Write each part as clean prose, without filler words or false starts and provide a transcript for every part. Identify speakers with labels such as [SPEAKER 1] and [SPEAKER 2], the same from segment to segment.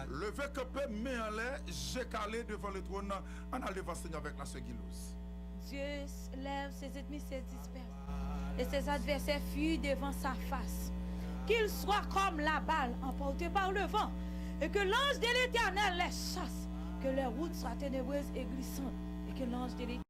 [SPEAKER 1] Levez que peu, main en l'air, j'ai calé devant le trône. On a devant Seigneur avec la sœur Guilous.
[SPEAKER 2] Dieu lève ses ennemis, ses disperses. Et ses adversaires fuient devant sa face. Qu'ils soient comme la balle emportée par le vent. Et que l'ange de l'Éternel les chasse. Que leurs routes soient ténébreuses et glissantes. Et que l'ange de l'Éternel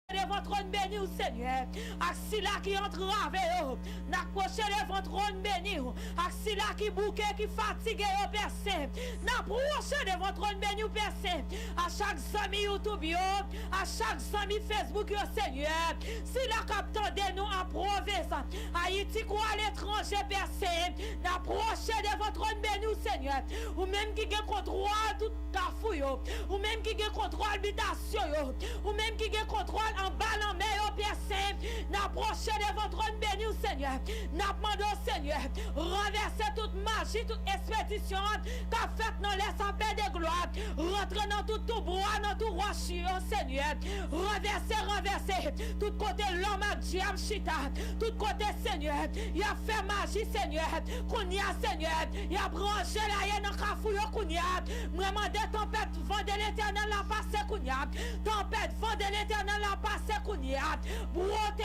[SPEAKER 2] devant trône béni au Seigneur. Axila qui entre avec eux. N'approchez devant trône béni. Axila qui bouquet, qui fatigue au percé. N'approchez devant trône béni au percé. À chaque ami YouTube, à chaque ami Facebook, au Seigneur. Si la capteur de nous en province, Haïti ou à l'étranger percé. N'approchez devant trône béni au Seigneur. Ou même qui a contrôle tout cafouille. Ou même qui a contrôle habitation. Ou même qui a contrôle en bas en mer au Père Saint, n'approchez de votre trône béni au Seigneur, n'appelez au Seigneur, renversez toute magie, toute expédition qu'a fait dans les sapins de gloire, rentrez dans tout bois, dans tout rocher au Seigneur, renversez, tout côté l'homme à diable chita, tout côté Seigneur, il a fait magie Seigneur, qu'on y a Seigneur, il a branché la haine en cafouille qu'on y a, vraiment des tempêtes, vent de l'Éternel la passe qu'on y a, tempête, vent de l'Éternel la passe brote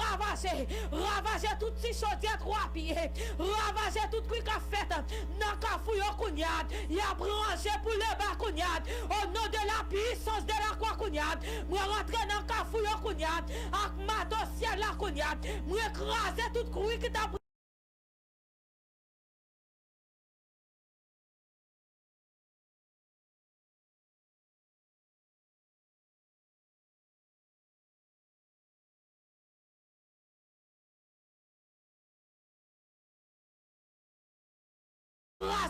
[SPEAKER 2] ravagé, ravagé tout petit chaudière 3 pieds, ravagé tout ce qui a fait dans Kafouyo Kounyad, il a branché pour le bas Kounyad, au nom de la puissance de la croix Kounyad, moi rentrer dans Kafouyo Kounyad, avec ma dossier la Kounyad, moi écraser tout bruit qui t'a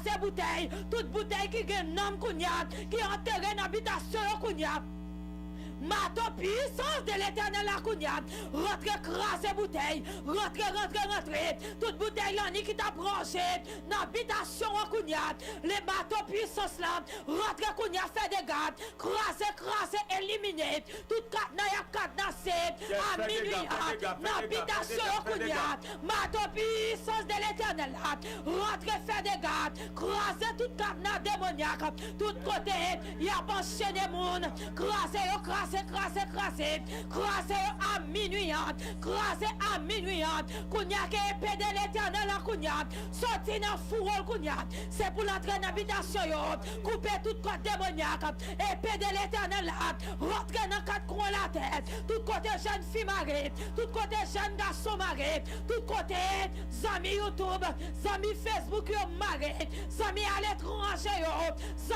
[SPEAKER 2] ces bouteilles, toute bouteille qui gagne nom Kounyad, qui enterre dans l'habitation Kounyad. Mato puissance de l'Éternel la Kounyad, rentre crasse bouteille, rentre, toute bouteille là qui t'a branché dans l'habitation en Kounyad, les bateaux puissance là, rentre Kounyad fait des gardes, crasse, éliminer, toute cadenassé, à minuit, dans l'habitation en Kounyad, mato puissance de l'Éternel là, rentre fait des gardes, crasse toute cadenas démoniaque, tout côté, il y a penché des monde, crasse à minuit, Kounya qui est épée de l'Éternel en Kounya, sorti dans fourreau Kounya, c'est pour l'entrée dans l'habitation, couper toute côte démoniaque, épée de l'Éternel, rentrer dans 4 coins la tête, tout côté jeune fille mariée, tout côté jeune garçon marié, tout côté amis YouTube, amis Facebook marié, amis à l'étranger,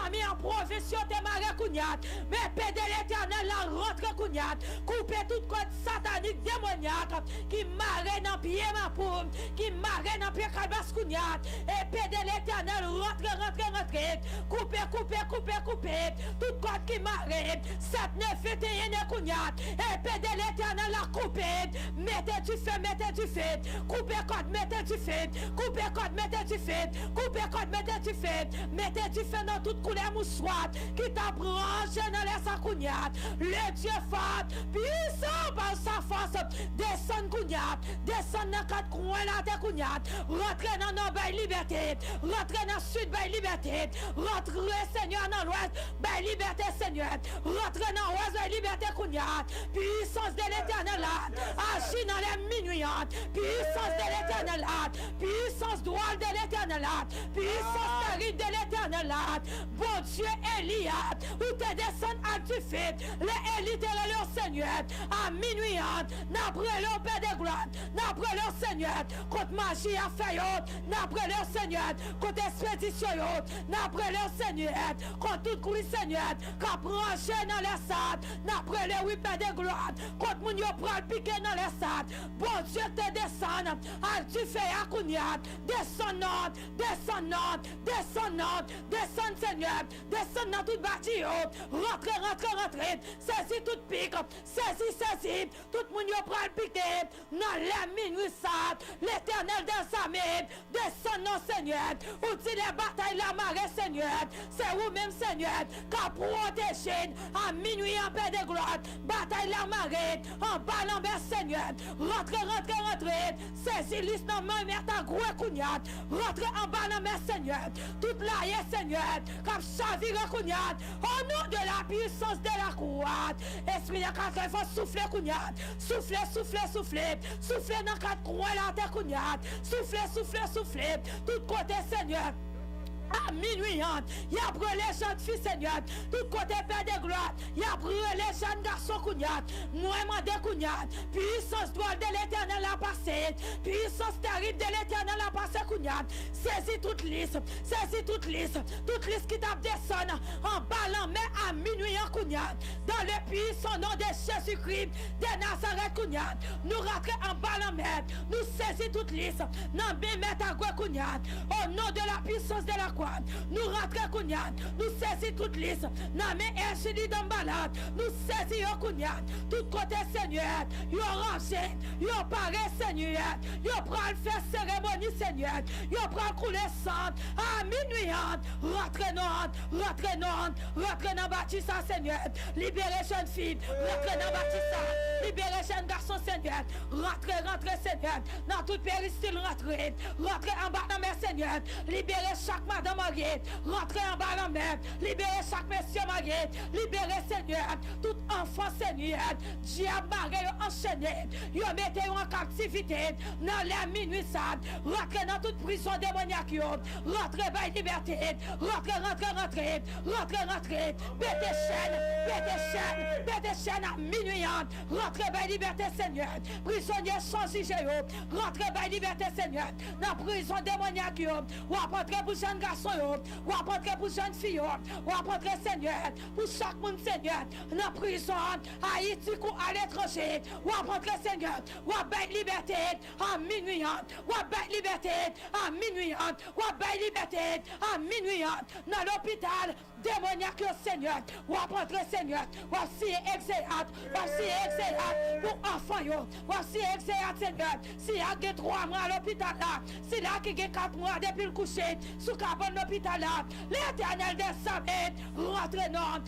[SPEAKER 2] amis en profession de marié Kounya, mais épée de l'Éternel la rentre Kounyad, couper toute côte satanique démoniaque qui marre dans pied ma pomme, qui marre dans pied calbas Kounyad, épée de l'Éternel rentre, couper, toute côte qui marre, 7, 9, 21 Kounyad, épée de l'Éternel la couper, mettez du feu, couper côte, mettez du feu, mettez du feu dans toute couleur moussoite qui t'a branché dans les Kounyad. Le Dieu fort, puissant par sa force, descend Kounyad, descend dans 4 coins la terre Kounyad, rentrez dans nos bails liberté, rentrez dans le sud bail liberté, rentrez Seigneur dans l'ouest bail liberté Seigneur, rentrez dans l'ouest bail liberté Kounyad, puissance de l'Éternel agit dans les minuit, puissance de l'Éternel, puissance droite de l'Éternel, puissance terrible de l'Éternel, bon Dieu Eliade, où te descend à du fait, les élites le Seigneur, à minuit minuit, n'après le Père de gloire, n'après le Seigneur, contre magie à faire, n'après le Seigneur, contre expédition, n'après le Seigneur, contre tout coulis Seigneur, qu'a branché dans les salles, n'après le oui Père de gloire, contre mon yo pral piqué dans les salles, bon Dieu te descend, tu fais à Kounia, descend, Seigneur, descend dans toute bâtie, rentrez, saisis toute pique, saisis, tout le monde pral piqué, dans les minuit ça, l'Éternel des armées, descend non Seigneur, ou dit les batailles la marée Seigneur, c'est vous-même Seigneur, qu'a protégé à minuit en paix de gloire, bataille la marée, en bas l'envers Seigneur, rentrez, saisis l'is dans ma mère ta gros cougnat, rentrez en bas l'envers Seigneur, toute la Seigneur, qu'a chavire cougnat, au nom de la puissance de la croix, esprit de quatre, il faut souffler cougnat, souffler dans quatre coins la terre cougnat, souffler, tout côté Seigneur. À minuit, il y a brûlé les jeunes filles, Seigneur. Tout côté Père de gloire, il y a brûlé les jeunes garçons, Kougnat. Moi, de Kougnat. Puissance droite de l'Éternel a passé. Puissance terrible de l'Éternel a passé, Kougnat. Saisis toute liste qui tape descend en ballant, mais à minuit, en Kougnat. Dans le puissant nom de Jésus-Christ de Nazareth, Kougnat. Nous rentrons en ballant, mais nous saisissons toute liste. Non, mais mettre à quoi, Kougnat. Au nom de la puissance de la nous rentrons Kougnat, nous saisissons toute liste, non mais Echili d'Ambalat, nous saisissons Kougnat, tout côté Seigneur, yo rangé, yo paré Seigneur, yo pral faire cérémonie Seigneur, yo pral couler sang, à minuit, rentrez dans bâtisse Seigneur, libérez jeune fille, rentrez dans bâtisse, libérez jeune garçon Seigneur, rentrez Seigneur, dans toute péristyle rentrez en bas dans mes Seigneur, libérez chaque madame mariée, rentrez en bas dans mer, libérez chaque monsieur marié, libérez Seigneur, tout enfant Seigneur, diable marié enchaîné, yo mettez en captivité, dans la minuit ça, rentrez dans toute prison démoniaque, rentrez par liberté, rentrez, pétez chaîne à minuit, rentrez par liberté Seigneur, prisonnier sans IGO, rentrez par liberté Seigneur, dans prison démoniaque, ou apporter pour jeune garçon, ou apporter pour jeune fille, ou apporter Seigneur, pour chaque monde Seigneur, dans prison, Haïti ou à l'étranger, ou apporter Seigneur, ou à liberté à minuit, ou à liberté à minuit, ou à liberté à minuit, dans l'hôpital démoniaque Seigneur, ou apporter Seigneur, ou si exéat, pour enfants, ou si exéat Seigneur, si il y a 3 mois à l'hôpital là, si là qui a 4 mois depuis le coucher, sous cabane l'hôpital là, l'Éternel des armées, rentrez non,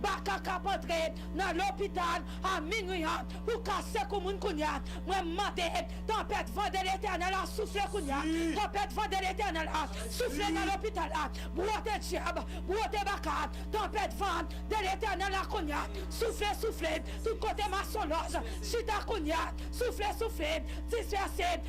[SPEAKER 2] baka capotré dans l'hôpital à minuit, pour casser comme une cougnat, moi mandé, tempête vent de l'Éternel à souffler cougnat, tempête vent de l'Éternel à souffler dans l'hôpital là, boîte diable, boîte baka, tempête vent de l'Éternel à cougnat, souffler, tout côté maçonneuse, chita cougnat, souffler, disperser,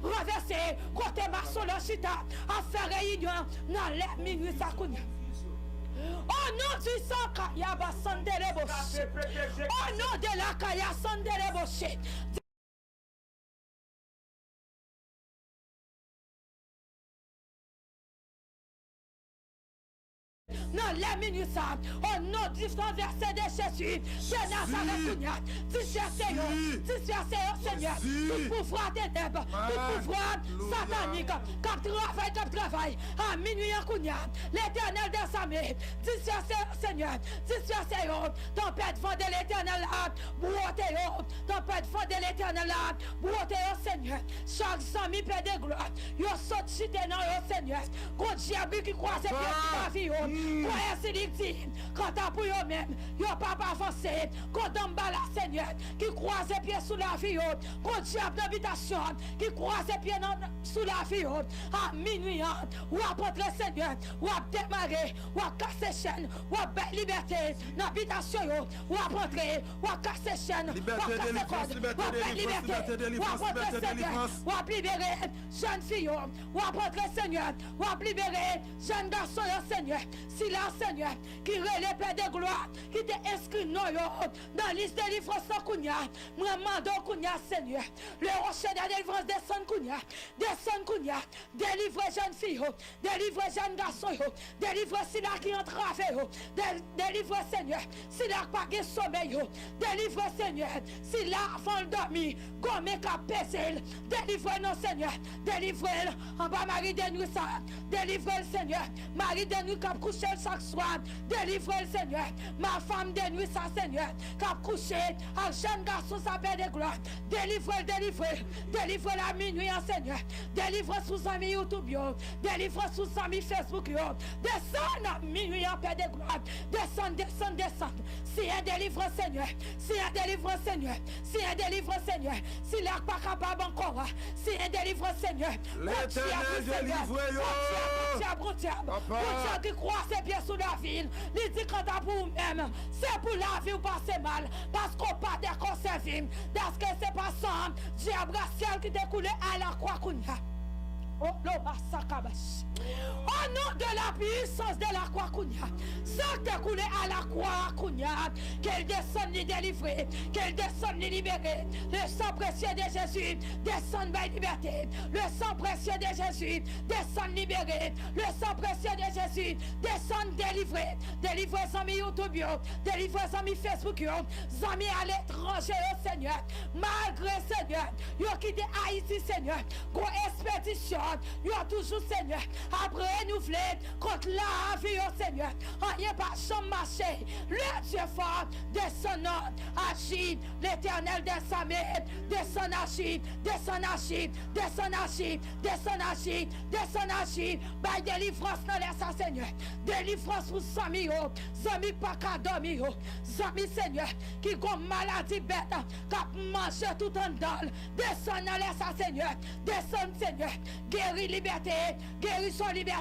[SPEAKER 2] renverser, côté maçonneuse, chita, à faire réunion dans les minutes à cougnat. Au nom du sang, Kaya Basandele Boché. Au nom de la Kaya Sandele Boché. Non, les minutes, au nom du sang versé de Jésus, de Nazareth, dispersez, Seigneur, tout pouvoir ténèbres, tout pouvoir satanique, cap travail, à minuit en Kounia, l'Éternel des armées, dispersez, Seigneur, tempête vent de l'Éternel, tempête vent de l'Éternel, Seigneur, chaque ami père de gloire, yo saute chité dans Seigneur, contre diable qui croise et qui vie, Coïncidence dit, quand t'as pour eux-mêmes, yo pas avancé, quand on bat la Seigneur, qui croise les pieds sous la vie, quand diable d'habitation, qui croise les pieds sous la vie, à minuit, ou à porter le Seigneur, ou à démarrer, ou à casser chaîne, ou à belle liberté, dans l'habitation, ou à porter, ou à casser chaîne, ou à casser code, ou à belle liberté, ou à porter le Seigneur, ou à libérer jeune fille, ou à porter le Seigneur, ou à libérer jeune garçon, Seigneur, si la Seigneur, qui relève Père de gloire, qui t'est inscrit dans la liste de délivrance Kounia, moi mando Kounia, Seigneur, le rocher de délivrance descend Kounia, délivre jeune fille, délivre jeune garçon, délivre si la qui entre délivre Seigneur, si la pas de sommeil, délivre Seigneur, si la font dormir, gomme ka pesel, délivre non Seigneur, délivre en bas Marie de nuit ça, délivre le Seigneur, Marie de nuit qui couche chaque soir, délivre le Seigneur, ma femme de nuit ça Seigneur, qui couche un jeune garçon ça paix de gloire, délivre la minuit en Seigneur, délivre sous amis YouTube, délivre sous amis Facebook, descend à minuit en paix de gloire, descend, si un délivrance Seigneur, si un délivrance Seigneur, si un délivrance Seigneur, si l'air pas capable encore, si un délivrance Seigneur,
[SPEAKER 1] l'Éternel délivre
[SPEAKER 2] qui croit ses pieds sous la ville, il dit quand t'as pour vous-même, c'est pour la vie ou passer mal, parce qu'on pas des conservés, parce que c'est pas ça, diable ciel qui découle à la croix qu'on a. Oh, au nom de la puissance de la croix Kounia, ça découle à la croix Kounia, qu'elle descende les délivrer, qu'elle descende les libérer, le sang précieux de Jésus descend par liberté, le sang précieux de Jésus descend libérer, le sang précieux de Jésus descend délivrer, délivrer les amis YouTube, délivrer les amis Facebook, les amis à l'étranger, Seigneur, malgré Seigneur, ils ont quitté Haïti, Seigneur, qu'on expédition, ils ont toujours Seigneur, après renouveler contre la vie au Seigneur. Rien pas champ marché. Le Dieu fort descend agit. L'éternel descend descend agit. Descend agit. Descend agit. Descend agit. Descend agit. By délivrance dans les Seigneur. Délivrance pour Sami. Sami pas qu'à dormir. Sami Seigneur. Qui comme maladie bête. Qui mange tout en dalle. Descend dans les Seigneur. Descend Seigneur. Guéris liberté. Guérison liberté.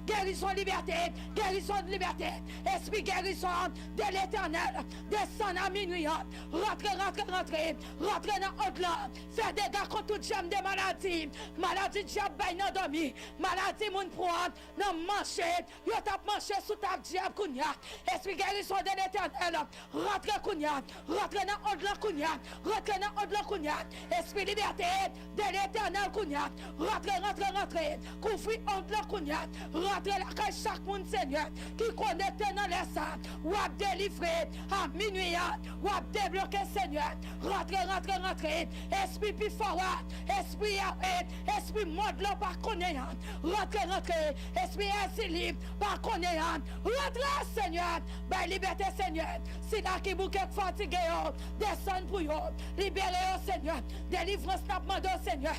[SPEAKER 2] Guérison liberté, guérison de liberté, esprit guérison de l'éternel, descend à minuit, rentrez dans au-delà, fait des dégâts contre toute jambe de maladie diable dans dormi, maladie moun prendre, non manché, yo tap manché sous ta diable kounya, esprit guérison de l'éternel, rentrez kounya, rentrez dans au-delà kounya, rentrez dans au-delà kounya, esprit liberté de l'éternel kounya, rentrez, couvrir au-delà kounya, rentrez la caille chaque monde Seigneur qui connecte dans les salles ou à délivrer à minuit ou à débloquer Seigneur rentrez esprit plus fort esprit mode là par connaissant rentrez esprit ainsi libre par connaissant rentrez Seigneur ben liberté Seigneur si là qui bouquet fatigué descend pour vous libérez Seigneur délivrance n'a demandé Seigneur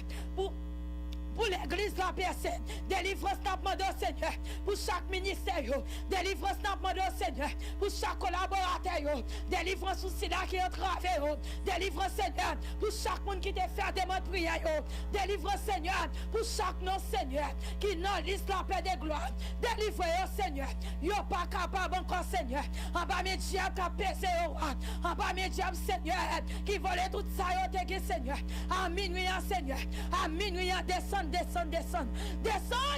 [SPEAKER 2] pour l'église la personne, délivrance n'a demandé au Seigneur, pour chaque ministère, délivrance n'a demandé au Seigneur, pour chaque collaborateur, délivrance aussi là qui est en travail, délivrance Seigneur, pour chaque monde qui te fait des mots de prière, délivrance Seigneur, pour chaque non Seigneur, qui n'a liste la paix de gloire, délivrez au Seigneur, yo pas capable encore Seigneur, en bas mes diables qui a pesé en bas mes diables Seigneur, qui volait tout ça, Seigneur, à minuit Seigneur, à minuit descend,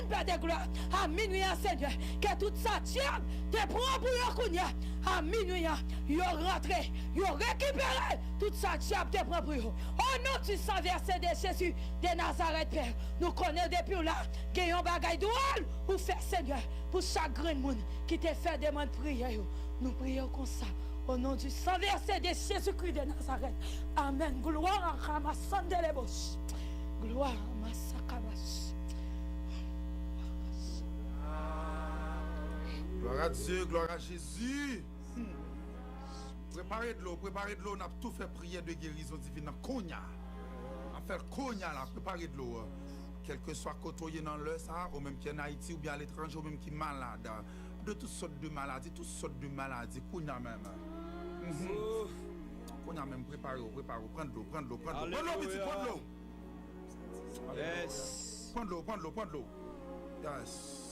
[SPEAKER 2] Père de gloire, à minuit, Seigneur, que tout ça diable te prend pour Yokounia, à minuit, yo rentré, yo récupéré, tout ça diable te prend pour yo. Au nom du sang versé de Jésus de Nazareth, Père, nous connaissons depuis là, qu'il y a un bagage doual pour faire Seigneur, pour chaque grand monde qui te fait demande prière, nous prions comme ça. Au nom du sang versé de Jésus-Christ de Nazareth. Amen. Gloire à Ramassan de l'ébauche. Gloire à Massakabash.
[SPEAKER 1] Gloire à Dieu, gloire à Jésus. Préparez de l'eau, on a tout fait prière de guérison divine dans Konya. On fait Konya là, préparez de l'eau. Quel que soit côté dans l'heure ça, ou même qui est en Haïti ou bien à l'étranger, ou même qui est malade. de toutes sortes de maladies, qu'on y a même. Qu'on a même préparé, prendre l'eau. Prendre l'eau, petit, prendre l'eau.
[SPEAKER 3] Yes.
[SPEAKER 1] Prendre l'eau. Yes.